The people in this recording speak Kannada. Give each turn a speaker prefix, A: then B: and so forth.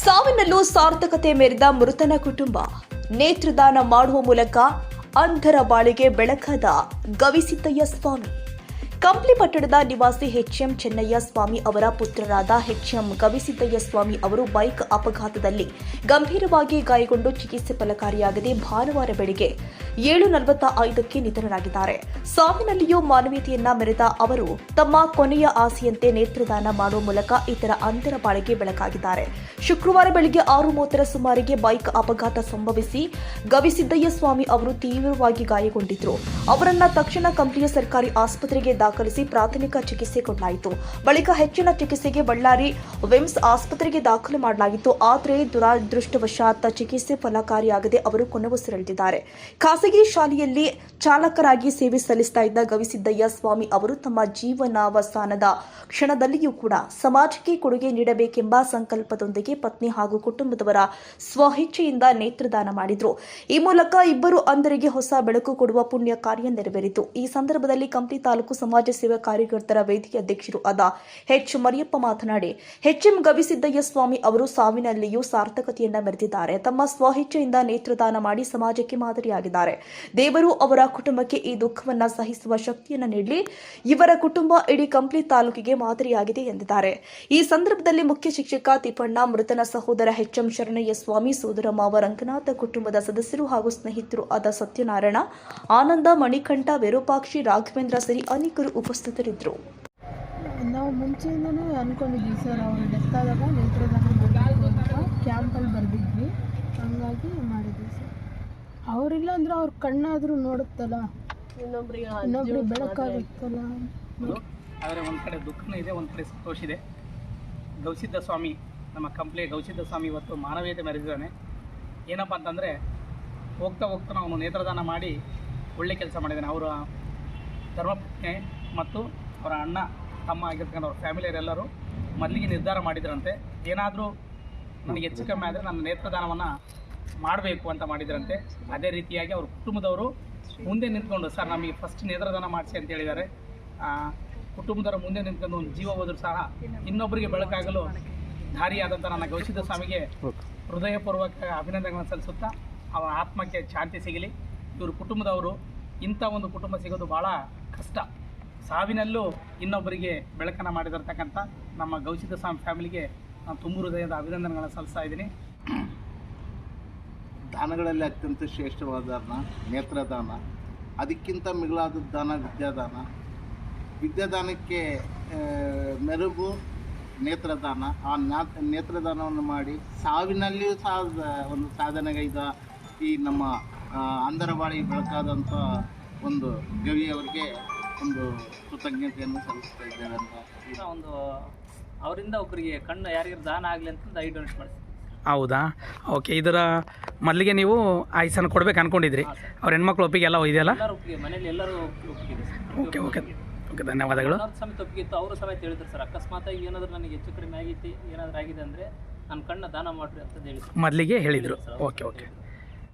A: ಸಾವಿನಲ್ಲೂ ಸಾರ್ಥಕತೆ ಮೆರೆದ ಮೃತನ ಕುಟುಂಬ ನೇತ್ರದಾನ ಮಾಡುವ ಮೂಲಕ ಅಂಧರ ಬಾಳಿಗೆ ಬೆಳಕಾದ ಗವಿಸಿದ್ದಯ್ಯ ಸ್ವಾಮಿ. ಕಂಪ್ಲಿ ಪಟ್ಟಣದ ನಿವಾಸಿ ಎಚ್ಎಂ ಚೆನ್ನಯ್ಯ ಸ್ವಾಮಿ ಅವರ ಪುತ್ರರಾದ ಎಚ್ಎಂ ಗವಿಸಿದ್ದಯ್ಯ ಸ್ವಾಮಿ ಅವರು ಬೈಕ್ ಅಪಘಾತದಲ್ಲಿ ಗಂಭೀರವಾಗಿ ಗಾಯಗೊಂಡು ಚಿಕಿತ್ಸೆ ಫಲಕಾರಿಯಾಗದೆ ಭಾನುವಾರ ಬೆಳಗ್ಗೆ 7:45ಕ್ಕೆ ನಿಧನರಾಗಿದ್ದಾರೆ. ಸಾವಿನಲ್ಲಿಯೂ ಮಾನವೀಯತೆಯನ್ನ ಮೆರೆದ ಅವರು ತಮ್ಮ ಕೊನೆಯ ಆಸೆಯಂತೆ ನೇತ್ರದಾನ ಮಾಡುವ ಮೂಲಕ ಇತರ ಅಂಧರ ಬಾಳಿಗೆ ಬೆಳಕಾಗಿದ್ದಾರೆ. ಶುಕ್ರವಾರ ಬೆಳಗ್ಗೆ 6:30 ಸುಮಾರಿಗೆ ಬೈಕ್ ಅಪಘಾತ ಸಂಭವಿಸಿ ಗವಿಸಿದ್ದಯ್ಯ ಸ್ವಾಮಿ ಅವರು ತೀವ್ರವಾಗಿ ಗಾಯಗೊಂಡಿದ್ದರು. ಅವರನ್ನ ತಕ್ಷಣ ಕಂಪ್ಲಿಯ ಸರ್ಕಾರಿ ಆಸ್ಪತ್ರೆಗೆ ದಾಖಲಿಸಿ ಪ್ರಾಥಮಿಕ ಚಿಕಿತ್ಸೆ ಕೊಡಲಾಯಿತು. ಬಳಿಕ ಹೆಚ್ಚಿನ ಚಿಕಿತ್ಸೆಗೆ ಬಳ್ಳಾರಿ ವಿಮ್ಸ್ ಆಸ್ಪತ್ರೆಗೆ ದಾಖಲು ಮಾಡಲಾಗಿತ್ತು. ಆದರೆ ದುರಾದೃಷ್ಟವಶಾತ್ ಚಿಕಿತ್ಸೆ ಫಲಕಾರಿಯಾಗದೆ ಅವರು ಕೊನೆಯುಸಿರೆಳೆದಿದ್ದಾರೆ. ಖಾಸಗಿ ಶಾಲೆಯಲ್ಲಿ ಚಾಲಕರಾಗಿ ಸೇವೆ ಸಲ್ಲಿಸ್ತಾ ಇದ್ದ ಗವಿಸಿದ್ದಯ್ಯ ಸ್ವಾಮಿ ಅವರು ತಮ್ಮ ಜೀವನಾವಸಾನದ ಕ್ಷಣದಲ್ಲಿಯೂ ಕೂಡ ಸಮಾಜಕ್ಕೆ ಕೊಡುಗೆ ನೀಡಬೇಕೆಂಬ ಸಂಕಲ್ಪದೊಂದಿಗೆ ಪತ್ನಿ ಹಾಗೂ ಕುಟುಂಬದವರ ಸ್ವಇಚ್ಛೆಯಿಂದ ನೇತ್ರದಾನ ಮಾಡಿದ್ರು. ಈ ಮೂಲಕ ಇಬ್ಬರು ಅಂಧರಿಗೆ ಹೊಸ ಬೆಳಕು ಕೊಡುವ ಪುಣ್ಯ ಕಾರ್ಯ ನೆರವೇರಿತು. ಈ ಸಂದರ್ಭದಲ್ಲಿ ಕಂಪ್ಲಿ ತಾಲೂಕು ಸಮಾಜ ಸೇವಾ ಕಾರ್ಯಕರ್ತರ ವೇದಿಕೆ ಅಧ್ಯಕ್ಷರು ಆದ ಎಚ್ ಮರಿಯಪ್ಪ ಮಾತನಾಡಿ, ಎಚ್ಎಂ ಗವಿಸಿದ್ದಯ್ಯ ಸ್ವಾಮಿ ಅವರು ಸಾವಿನಲ್ಲಿಯೂ ಸಾರ್ಥಕತೆಯನ್ನ ಮೆರೆದಿದ್ದಾರೆ. ತಮ್ಮ ಸ್ವಇಚ್ಛೆಯಿಂದ ನೇತ್ರದಾನ ಮಾಡಿ ಸಮಾಜಕ್ಕೆ ಮಾದರಿಯಾಗಿದ್ದಾರೆ. ದೇವರು ಅವರ ಕುಟುಂಬಕ್ಕೆ ಈ ದುಃಖವನ್ನ ಸಹಿಸುವ ಶಕ್ತಿಯನ್ನ ನೀಡಲಿ. ಇವರ ಕುಟುಂಬ ಇಡೀ ಕಂಪ್ಲಿ ತಾಲೂಕಿಗೆ ಮಾದರಿಯಾಗಿದೆ ಎಂದಿದ್ದಾರೆ. ಈ ಸಂದರ್ಭದಲ್ಲಿ ಮುಖ್ಯ ಶಿಕ್ಷಕ ತಿಪ್ಪಣ್ಣ, ಮೃತನ ಸಹೋದರ ಎಚ್ಎಂ ಶರಣಯ್ಯ ಸ್ವಾಮಿ, ಸೋದರ ಮಾವ ರಂಗನಾಥ, ಕುಟುಂಬದ ಸದಸ್ಯರು ಹಾಗೂ ಸ್ನೇಹಿತರು ಆದ ಸತ್ಯನಾರಾಯಣ, ಆನಂದ, ಮಣಿಕಂಠ, ವಿರೂಪಾಕ್ಷಿ, ರಾಘವೇಂದ್ರ ಸೇರಿ ಅನೇಕರು ಉಪಸ್ಥಿತರಿದ್ದರು.
B: ನಾವು ಮುಂಚೆಯಿಂದನೇ ಅಂದ್ಕೊಂಡಿದ್ವಿ ಸರ್, ಅವರು ಡೆತ್ ಆದಾಗ ನೇತ್ರದಾನ ಮಾಡಬೇಕು ಅಂತ ಕ್ಯಾಂಪಲ್ಲಿ ಬರೆದಿದ್ವಿ. ಹಂಗಾಗಿ ಮಾಡಿದ್ವಿ ಸರ್. ಅವರಿಲ್ಲ ಅಂದ್ರೆ ಅವ್ರ ಕಣ್ಣಾದರೂ ನೋಡುತ್ತಲ್ಲ, ಇನ್ನೊಬ್ರಿಗೆ ಬೆಳಕಾಗುತ್ತಲ್ಲ.
C: ಆದರೆ ಒಂದು ಕಡೆ ದುಃಖನೂ ಇದೆ, ಒಂದು ಕಡೆ ಸಂತೋಷ ಇದೆ. ಗವಿಸಿದ್ದ ಸ್ವಾಮಿ, ನಮ್ಮ ಕಂಪ್ಲಿ ಗವಿಸಿದ್ದ ಸ್ವಾಮಿ ಇವತ್ತು ಮಾನವೀಯತೆ ಮೆರೆದಿದ್ದಾನೆ. ಏನಪ್ಪ ಅಂತಂದರೆ, ಹೋಗ್ತಾ ಅವನು ನೇತ್ರದಾನ ಮಾಡಿ ಒಳ್ಳೆ ಕೆಲಸ ಮಾಡಿದ್ದಾನೆ. ಅವರ ಧರ್ಮಪತ್ನಿ ಮತ್ತು ಅವರ ಅಣ್ಣ ತಮ್ಮ ಆಗಿರ್ತಕ್ಕಂಥ ಅವ್ರ ಫ್ಯಾಮಿಲಿಯರೆಲ್ಲರೂ ಮೊದಲಿಗೆ ನಿರ್ಧಾರ ಮಾಡಿದ್ರಂತೆ, ಏನಾದರೂ ನನಗೆ ಹೆಚ್ಚು ಕಮ್ಮಿ ಆದರೆ ನನ್ನ ನೇತ್ರದಾನವನ್ನು ಮಾಡಬೇಕು ಅಂತ ಮಾಡಿದ್ರಂತೆ. ಅದೇ ರೀತಿಯಾಗಿ ಅವ್ರ ಕುಟುಂಬದವರು ಮುಂದೆ ನಿಂತ್ಕೊಂಡು, ಸರ್ ನಮಗೆ ಫಸ್ಟ್ ನೇತ್ರದಾನ ಮಾಡಿಸಿ ಅಂತ ಹೇಳಿದ್ದಾರೆ. ಕುಟುಂಬದವರ ಮುಂದೆ ನಿಂತ್ಕೊಂಡು ಒಂದು ಜೀವ ಹೋದರೂ ಸಹ ಇನ್ನೊಬ್ಬರಿಗೆ ಬೆಳಕಾಗಲು ದಾರಿಯಾದಂಥ ನನ್ನ ಗವಿಸಿದ್ದ ಸ್ವಾಮಿಗೆ ಹೃದಯಪೂರ್ವಕ ಅಭಿನಂದನೆಗಳನ್ನು ಸಲ್ಲಿಸುತ್ತಾ ಅವರ ಆತ್ಮಕ್ಕೆ ಶಾಂತಿ ಸಿಗಲಿ. ಇವರು ಕುಟುಂಬದವರು, ಇಂಥ ಒಂದು ಕುಟುಂಬ ಸಿಗೋದು ಭಾಳ ಕಷ್ಟ. ಸಾವಿನಲ್ಲೂ ಇನ್ನೊಬ್ಬರಿಗೆ ಬೆಳಕನ್ನು ಮಾಡಿದಿರ್ತಕ್ಕಂಥ ನಮ್ಮ ಗವಿಸಿದ್ದ ಸ್ವಾಮಿ ಫ್ಯಾಮಿಲಿಗೆ ನಾನು ತುಂಬ ಹೃದಯದ ಅಭಿನಂದನೆಗಳನ್ನು ಸಲ್ಲಿಸ್ತಾ ಇದ್ದೀನಿ.
D: ದಾನಗಳಲ್ಲಿ ಅತ್ಯಂತ ಶ್ರೇಷ್ಠವಾದ ದಾನ ನೇತ್ರದಾನ. ಅದಕ್ಕಿಂತ ಮಿಗಿಲಾದ ದಾನ ವಿದ್ಯಾದಾನ. ವಿದ್ಯಾದಾನಕ್ಕೆ ಮೆರುಗು ನೇತ್ರದಾನ. ಆ ನೇತ್ರದಾನವನ್ನು ಮಾಡಿ ಸಾವಿನಲ್ಲಿಯೂ ಸಹ ಒಂದು ಸಾಧನೆಗೈದ ಈ ನಮ್ಮ ಅಂಧರ ಬಾಳಿಗೆ ಬೆಳಕಾದಂಥ ಒಂದು ಗವಿಯವರಿಗೆ ಒಂದು ಕೃತಜ್ಞತೆಯನ್ನು ಸಲ್ಲಿಸ್ತಾ ಇದ್ದೇವೆ ಅಂತ.
E: ಒಂದು ಅವರಿಂದ ಒಬ್ಬರಿಗೆ ಕಣ್ಣು ಯಾರಿಗಾರು ದಾನ ಆಗಲಿ ಅಂತ ಐ ಡೊನೇಟ್ ಮಾಡಿಸ್ತೀವಿ.
C: ಹೌದಾ? ಓಕೆ. ಇದರ ಮೊದಲಿಗೆ ನೀವು ಆಯ್ಸನ್ನು ಕೊಡ್ಬೇಕು ಅಂದ್ಕೊಂಡಿದ್ರಿ. ಅವ್ರ ಹೆಣ್ಮಕ್ಳು ಒಪ್ಪಿಗೆ ಎಲ್ಲ ಇದೆಯಲ್ಲ?
E: ಎಲ್ಲರೂ ಒಪ್ಪಿಗೆ, ಮನೇಲಿ ಎಲ್ಲರೂ ಒಪ್ಪಿಗೆ.
C: ಓಕೆ ಓಕೆ ಓಕೆ, ಧನ್ಯವಾದಗಳು.
E: ಸಮೇತ ಒಪ್ಪಿಗಿತ್ತು, ಅವರು ಸಮೇತ ಹೇಳಿದ್ರು ಸರ್, ಅಕಸ್ಮಾತಾಗಿ ಏನಾದರೂ ನನಗೆ ಹೆಚ್ಚು ಕಡಿಮೆ ಆಗೈತಿ, ಏನಾದರೂ ಆಗಿದೆ ಅಂದರೆ ನನ್ನ ಕಣ್ಣು ದಾನ ಮಾಡಿರಿ ಅಂತ ಹೇಳಿದ್ರು,
C: ಮೊದಲಿಗೆ ಹೇಳಿದರು. Okay okay.